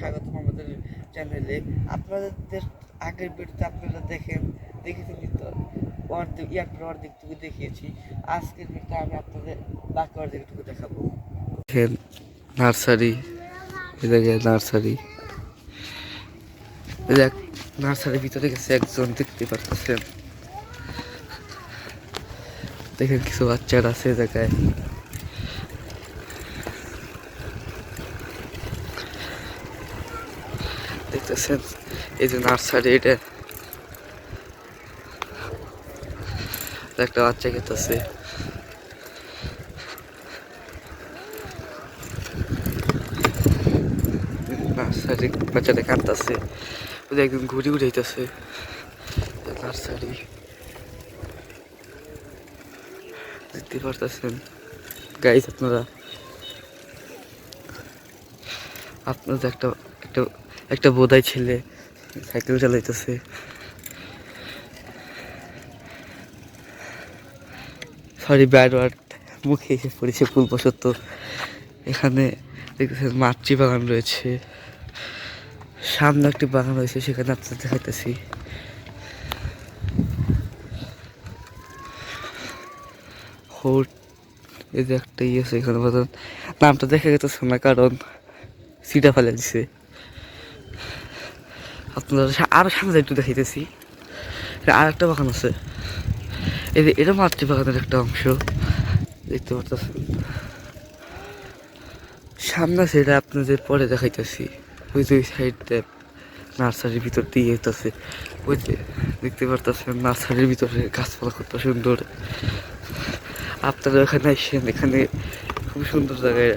স্বাগতম আমাদের চ্যানেলে। আপনাদের আগের ভিডিওতে আপনারা দেখেছেন কিন্তু অর্ধেকটুকু দেখিয়েছি। আজকের ভিডিওতে আমি আপনাদের বাকি অর্ধেকটুকু দেখাবো। দেখেন নার্সারি, এদিকে নার্সারি, দেখ নার্সারির ভিতরে গেছে একজন, দেখতে পারতেছেন। দেখেন কিছু বাচ্চারা আছে জায়গায়। দেখতেছেন এই যে নার্সারি, এটা একটা বাচ্চা খেতেছে। নার্সারি বাচ্চাটা কাঁদতেছে, ওদের একদম ঘুরি উড়াইতেছে। নার্সারি দেখতে পারতেছেন গাইজ আপনারা। আপনাদের একটা একটা একটা বোধাই ছেলে সাইকেল চালাইতেছে। সরি ব্যাড ওয়ার্ড মুখে এসে পড়েছে ভুলবশত। এখানে দেখতেছেন মাতৃ বাগান রয়েছে, সামনে একটি বাগান রয়েছে, সেখানে আপনাদের দেখাইতেছি। হোট এই যে একটা আছে এখানে, নামটা দেখা যেতেছে না কারণ সিটা ফেলে দিছে। আপনারা আরো সামনে একটু দেখাইতেছি, আর একটা বাগান আছে। এই যে এটা মাতৃ বাগানের একটা অংশ দেখতে পারতেছেন। সামনে সেটা আপনাদের পরে দেখাইতেছি। ওই যে ওই সাইডটা নার্সারির ভিতর দিয়ে যেতেছে, ওই যে দেখতে পারতেছেন নার্সারির ভিতরে গাছপালা কত সুন্দর। আপনারা ওখানে আসেন, এখানে খুব সুন্দর জায়গায়,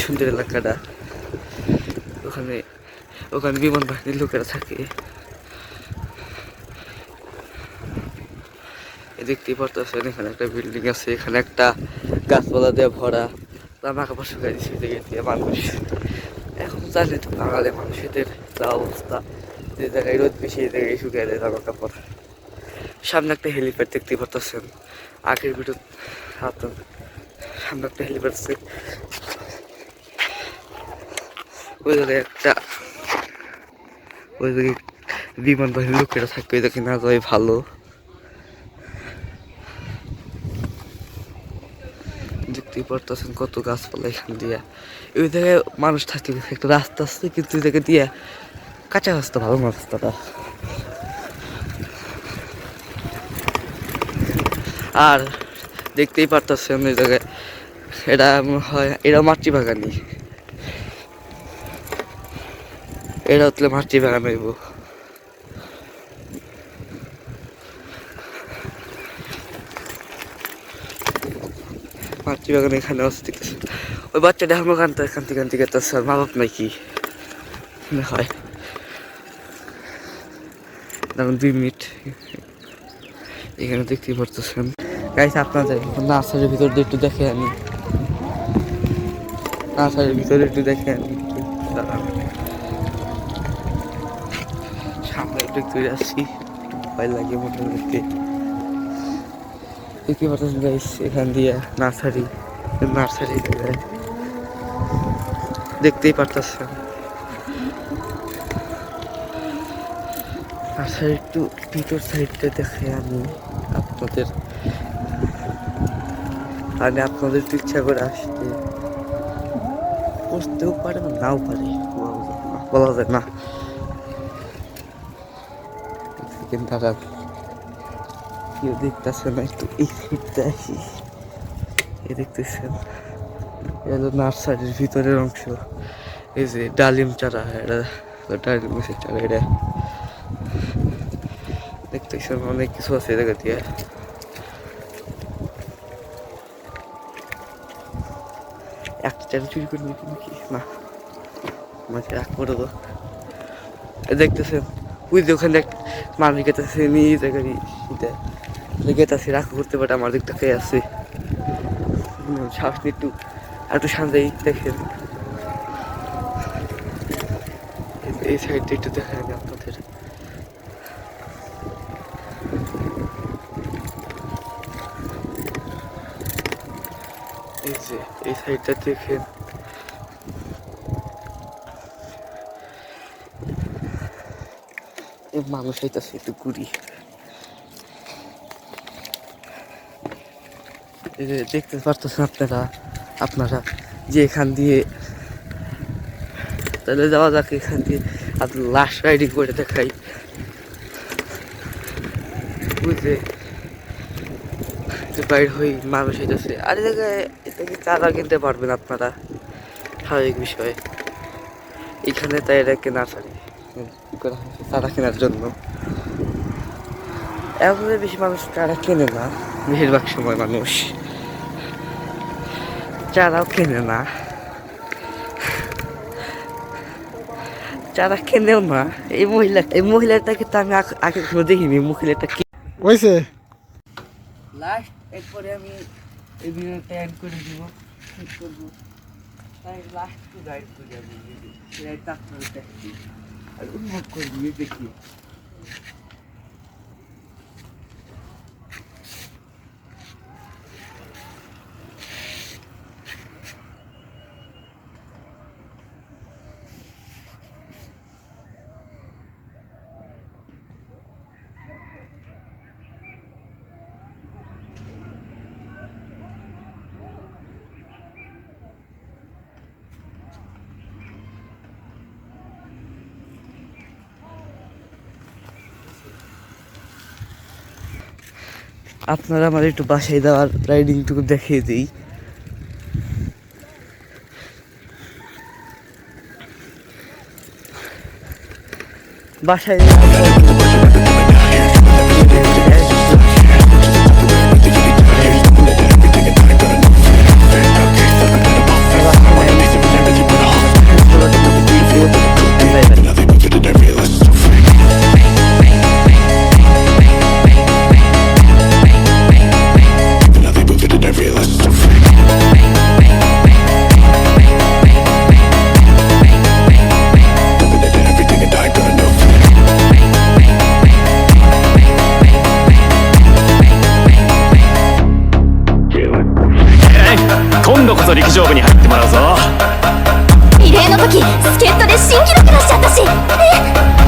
সুন্দর এলাকাটা। ওখানে ওখানে বিমান বাহিনীর লোকেরা থাকে। দেখতেই পারতেছেন এখানে একটা বিল্ডিং আছে, এখানে একটা গাছপালা দিয়ে ভরা, জামা কাপড় শুকাই দিচ্ছে দিকে দিয়ে মানুষ। এখন জানি তো বাঙালি মানুষদের যা অবস্থা, যে জায়গায় রোদ বেশি এই জায়গায় শুকিয়ে দেয় জামা কাপড়। সামনে একটা হেলিপ্যাড দেখতে পারতেছেন, আগের ভিডিও আপনার সামনে একটা হেলিপ্যাড আছে। ওই জায়গায় একটা, ওই জায়গায় বিমান বাহিনীর লোকেরা থাকবে, ওই জায়গায় না যাওয়াই ভালো। দেখতেই পারতেছেন কত গাছপালা এখান দিয়া। ওই জায়গায় মানুষ থাকতে একটা রাস্তা আছে, কিন্তু ওই জায়গা দিয়া কাঁচা রাস্তা, ভালো না রাস্তাটা। আর দেখতেই পারতেছেন ওই জায়গায় এটা হয়, এটা মাতৃ বাগানই, এটা হচ্ছে মাতৃ বাগান হইব। মাতৃ বাগান এখানে আছে। ওই বাচ্চাটা এখনো কান্তি কাঁদতেছে, আর মা বাপ নাই কি হয়। দেখুন 2 মিনিট এখানে দেখতেই পারতেছেন। গাইস আপনাদের নার্সারির ভিতর দিয়ে একটু দেখে আনি, নার্সারির ভিতরে একটু দেখে আনি। সামনে একটু ঘুরে আসছি, ভয় লাগে মনে মধ্যে। দেখতে পারতেছেন গাইস এখান দিয়ে নার্সারি দেখতেই পারতেছেন। নার্সারি একটু ভিতর সাইডটা দেখে আমি আপনাদের, মানে আপনাদের ইচ্ছা করে আসতে বসতেও পারে নাও পারে, বলা যায় না। দাদা কেউ দেখতেছে না, একটু এই সাইডটা আসি। এ দেখতেছেন এটা নার্সারির ভিতরের অংশ। এই যে ডালিম চারা, এটা ডালিম গাছের চারা, এটা দেখতেছেন অনেক কিছু আছে এই জায়গা দিয়ে। একটা চারা চুরি করে নিবি নাকি না, আমাকে রাখ করে দো। দেখতেছেন ওই যে ওখানে মানুষ গেতেছে নিয়ে জায়গায় গেতাছে রাখা করতে পারে, আমার দিকটা খেয়ে আছে শ্বাস নিয়ে একটু শান্তি দেখেন। এই সাইডটা একটু দেখা যাবে আপনাদের। এই যে এই সাইডটা দেখেন, মানুষ হইতেছে একটু ঘুরি। দেখতে পারতেছেন আপনারা যে এখান দিয়ে, তাহলে যাওয়া যাক এখান দিয়ে। আর লাস্ট রাইডিং করে দেখাই। বুঝলে বাইর হই মানুষ হইতেছে। আর এই জায়গায় এটাকে চারা কিনতে পারবেন আপনারা, স্বাভাবিক বিষয়। এখানে তাই এটাকে নার্সারি করা হয়েছে চারা কেনার জন্য। এখন বেশি মানুষ চারা কেনে না, বেশিরভাগ সময় মানুষ চারাও কেনে না, চারা কেনেও না। এই মহিলাটাকে তো আমি আগে কখনো দেখিনি। মহিলাটা কি হয়েছে লাস্ট, এরপরে আমি এই ভিডিওটা এড করে দিব, শেষ করবো। তাই লাস্ট টু গাইড করি আমি, রাইডটা আপনাদের দেখি আর উপভোগ করবি দেখি। আপনারা আমার একটু বাসায় দেওয়ার রাইডিংটুকু দেখিয়ে দিই। বাসায়今度こそ陸上部に入ってもらうぞ。リレーの時助っ人で新記録出しちゃったしね。